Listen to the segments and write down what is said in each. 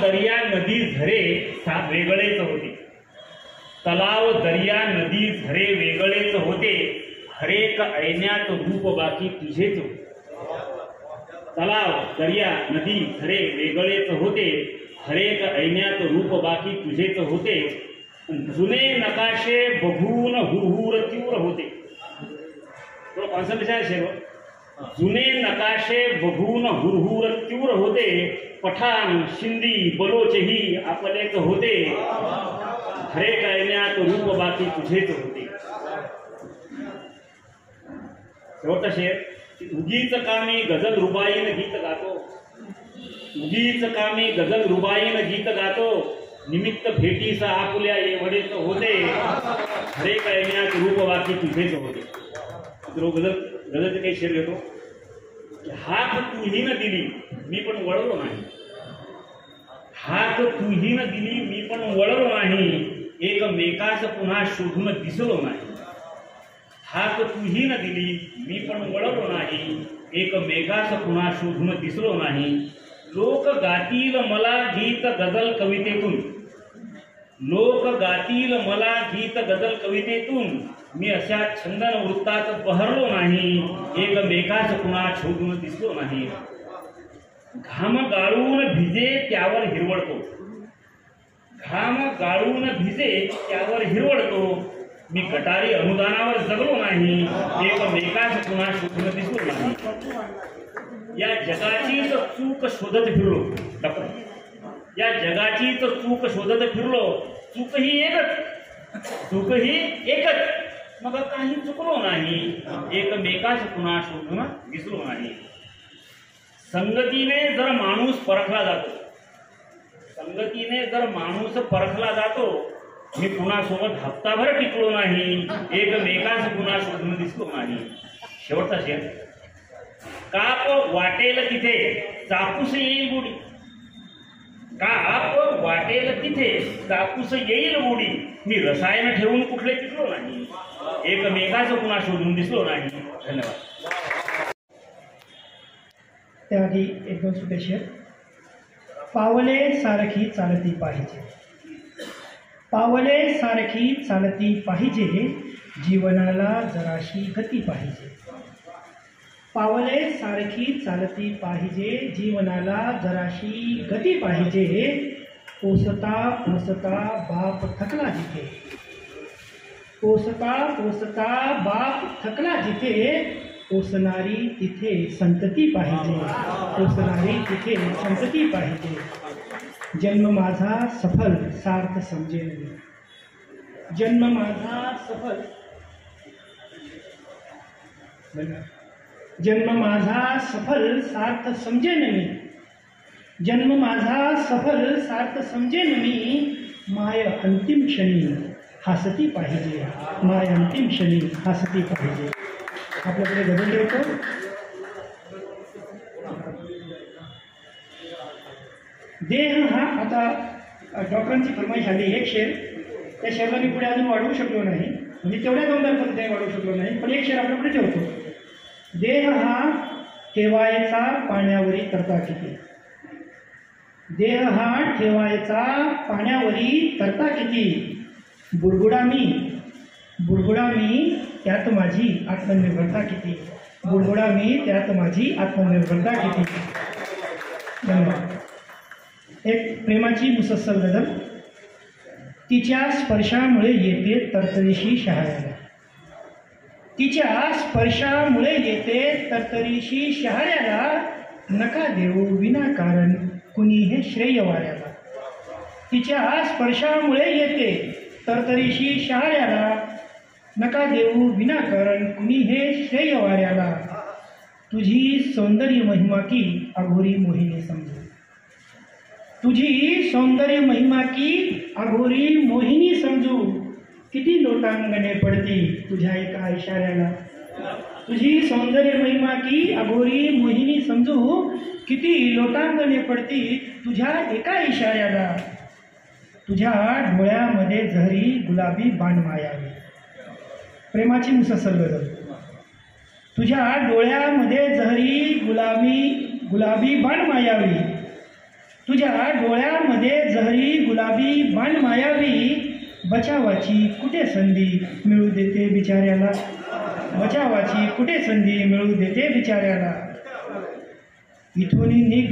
दर्या नदी झरे वेगळेच होते. तलाव दर्या नदी झरे वेगळेच होते, हरेक ऐण्यात रूप बाकी तुझेच होते. तलाव दर्या नदी झरे वेगळेच होते, हरेक ऐण्यात रूप बाकी तुझेच होते. जुने नकाशे बघून हुरहुर तीव्र होते. कॉन्सन्ट्रेशन शेर. जुने नकाशे बघून हुरहुर तीव्र होते, पठाण सिंधी बलोचही आपलेच होते, हरेक ऐण्यात रूप बाकी तुझेच होते. शेवटचा शेर. उगीच कामी गझल रुबाईन गीत गातो, उगीच कामी गझल रुबाईन गीत गातो, निमित्त भेटीचा आपुल्या एवढेच होते, हरेक ऐण्यात रूप बाकी तुझेच होते. गझलचे काही शेर घेतो. हाक तुही न दिली मी पण वळलो नाही, हाक तुही न दिली मी पण वळलो नाही, एकमेकास पुन्हा शोधून दिसलो नाही. हाक तुही न दिली मी पण वळलो नाही, एकमेकास पुन्हा शोधून दिसलो नाही. लोक गातील मला गीत गझल कवितेतून, लोक गातील मला गीत गझल कवितेतून, मी अशा छंदन वृत्तात बहरलो नाही, एकमेकास पुन्हा शोधून दिसलो नाही. घाम गाळून भिजे त्यावर हिरवळतो, घाम गाळून भिजे त्यावर हिरवळतो, मी गटारी अनुदानावर जगलो नाही, एकमेकास पुन्हा शोधून दिसलो नाही. या जगाचीच चूक शोधत फिरलो, या जगाचीच चूक शोधत फिरलो, चूकही एकच, चूकही एकच, मग काही चुकलो नाही, एकमेकास पुन्हा शोधून दिसलो नाही. संगतीने जर माणूस परखला जातो, संगतीने जर माणूस परखला जातो, मी पुन्हा सोबत हप्ताभर टिकलो नाही, एकमेकास पुन्हा शोधून दिसलो नाही. शेवटचा शेर. काप वाटेल तिथे चापूस येईल बुडी, काप वाटेल तिथे चापूस येईल बुडी, मी रसायन ठेवून कुठले टिकलो नाही, एकमेकास पुन्हा शोधून दिसलो नाही. धन्यवाद. त्याआधी एक दोन सुटे शेर. पावले सारखी चालती पाहिजे, पावले सारखी चालती पाहिजे, जीवनाला जराशी गती पाहिजे. पावले सारखी चालती पाहिजे, जीवनाला जराशी गती पाहिजे. पोसता पोसता बाप थकला जिथे, पोसता पोसता बाप थकला जिथे, पोसणारी तिथे संतती पाहिजे, पोसणारी तिथे संतती पाहिजे. जन्म माझा सफल सार्थ समजेन मी, जन्म माझा सफल, जन्म माझा सफल सार्थ समजेन मी, जन्म माझा सफल सार्थ समजेन मी. माय अंतिम क्षणी हसती पाहिजे, माय अंतिम क्षणी हसती पाहिजे. आपल्याकडे गझल ठेवतो. देह हा, आता डॉक्टरांची फरमाईश आली एक शेर, त्या शेरला मी पुढे अजून वाढवू शकलो नाही, म्हणजे तेवढ्या दमदार पद्धतीने वाढवू शकलो नाही, पण एक शेर आपल्याकडे ठेवतो. देह हा ठेवायचा पाण्यावरी तरता किती, देह हा ठेवायचा पाण्यावरी तरता किती. बुडबुडा मी, बुडबुडा मी त्यात माझी आत्मनिर्भरता किती, बुडबुडा मी त्यात माझी आत्मनिर्भरता किती. धन्यवाद. एक प्रेमाची मुसलसल गझल. तिच्या स्पर्शामुळे येते तरतरीशी शहाऱ्याला, तिच्या स्पर्शामुळे येते तरतरीशी शहाऱ्याला, नका देऊ विनाकारण कुणी हे श्रेय वाऱ्याला. तिच्या स्पर्शामुळे येते तरतरीशी शहाऱ्याला, नका देऊ विनाकारण कुणी हे श्रेय वाऱ्याला. तुझी सौंदर्य महिमा की अघोरी मोहिनी समजू, तुझी सौंदर्य महिमा की अघोरी मोहिनी समजू. किती लोटांगणे पडती तुझ्या एका इशाऱ्याला, तुझी सौंदर्य महिमा की अघोरी मोहिनी समजू. किती लोटांगणे पडती तुझ्या एका इशाऱ्याला. तुझ्या डोळ्यामध्ये जहरी गुलाबी बाण मायावी. प्रेमाची मुसलसल गझल. तुझ्या डोळ्यामध्ये जहरी गुलाबी बाण मायावी. तुझ्या डोळ्यामध्ये जहरी गुलाबी बाण मायावी, बचावाची कुठे संधी मिळू देते बिचाऱ्याला, बचावाची कुठे संधी मिळू देते बिचाऱ्याला. इथून निघ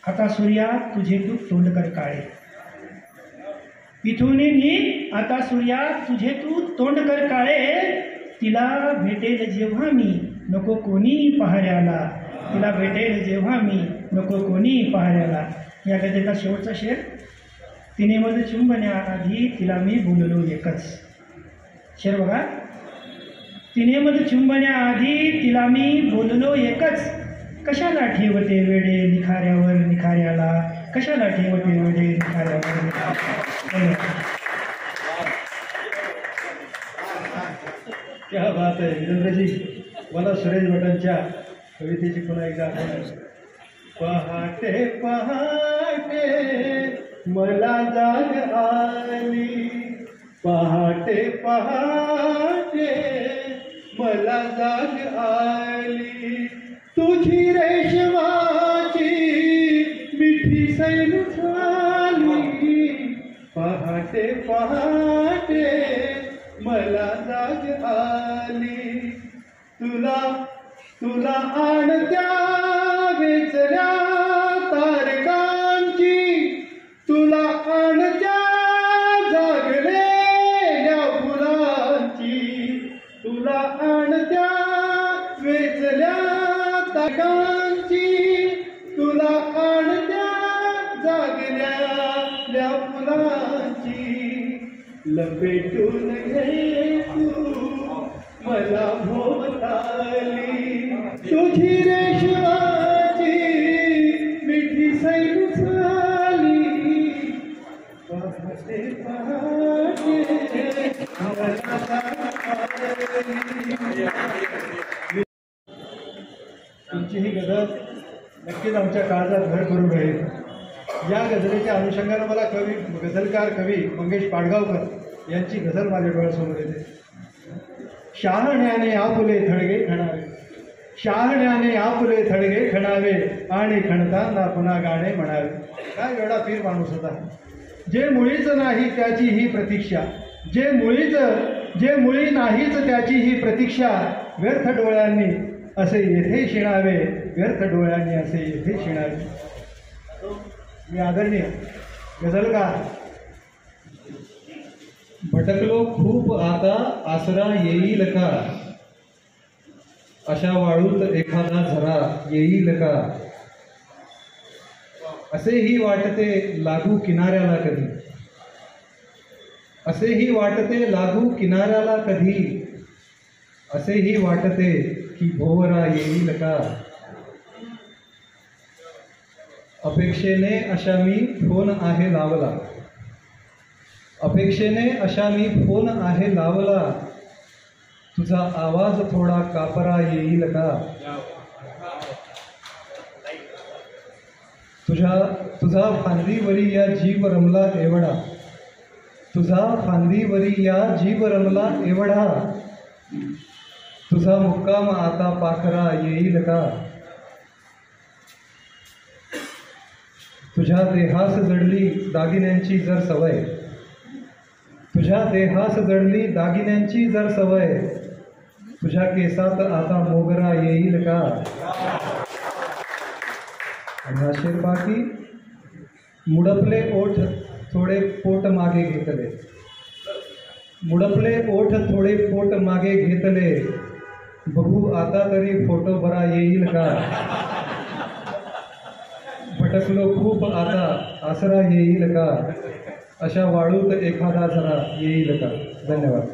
आता सूर्या तुझे तू तोंड कर काळे, इथून निघ आता सूर्या तुझे तू तोंड कर काळे. तिला भेटेल जेव्हा मी नको कोणी पहाऱ्याला, तिला भेटेल जेव्हा मी नको कोणी पहाऱ्याला. या गझलेचा शेवटचा शेर. तिने मध चुंबण्याआधी तिला मी बोललो एकच. शेर बघा. तिने मध चुंबण्याआधी तिला मी बोललो एकच, कशाला ठेवते वेडे निखाऱ्यावर निखाऱ्याला, कशाला ठेवते वेडे निखाऱ्यावर निखाऱ्याला. क्या बात आहे वीरेंद्रजी. मला सुरेश भटांच्या कवितेची पुन्हा एकदा आठवण. पहाटे पहाटे मला जाग आली, पहाटे पहाटे मला जाग आली, तुझी रेशमाची मिठी सैल झाली, पहाटे पहाटे मला जाग आली. तुला तुला आणत्या वेचल्या तारकांची, तुला आणत्या जागलेल्या फुलांची, तुला आणत्या वेचल्या तारकांची, तुला आणत्या जागलेल्या फुलांची. लपेटून घे तू मला भोवताली, तुझी रेशमाची मिठी सैल झाली, पहाटे पहाटे मला तुमची ही गझल नक्कीच आमच्या काळजात घर करून राहील. या गझलेच्या अनुषंगानं मला गझलकार कवी मंगेश पाडगावकर यांची गझल माझ्या डोळ्यासमोर येते. शहाण्याने आपुले थडगे खणावे, शहाण्याने आपुले थडगे खणावे आणि खणताना पुन्हा गाणे म्हणावे. काय वेळा पीर माणूस होता. जे मुळीच नाही त्याची ही प्रतीक्षा, जे मुळी नाहीच त्याची ही प्रतीक्षा, व्यर्थ डोळ्यांनी असे येथे शिणावे, व्यर्थ डोळ्यांनी असे येथे शिणावे. मी आदरणीय गझलकार. भटकलो खूप आता आसरा येईल का, अशा वाळूत एखादा झरा येईल का, असेही वाटते लागू किनाऱ्याला कधी, असेही वाटते लागू किनाऱ्याला कधी, असेही वाटते की भोवरा येईल का. अपेक्षेने अशा मी फोन आहे लावला, अपेक्षेने अशा मी फोन आहे लावला, तुझा आवाज थोडा कापरा येईल का. तुझा फांदीवरी या जीव रमला एवढा, तुझा फांदीवरी या जीव रमला एवढा, तुझा मुक्काम आता पाखरा येईल का. तुझ्या देहास जडली दागिन्यांची जर सवय, तुझ्या देहास जडली दागिन्यांची जर सवय, तुझ्या केसात आता मोगरा येईल का. आणि हा शेर बाकी. मुडपले ओठ थोडे पोट मागे घेतले, मुडपले ओठ थोडे पोट मागे घेतले, बघू आता तरी फोटो बरा येईल का. भटकलो खूप आता आसरा येईल का, अशा वाळूत एखादा झरा येईल का. धन्यवाद.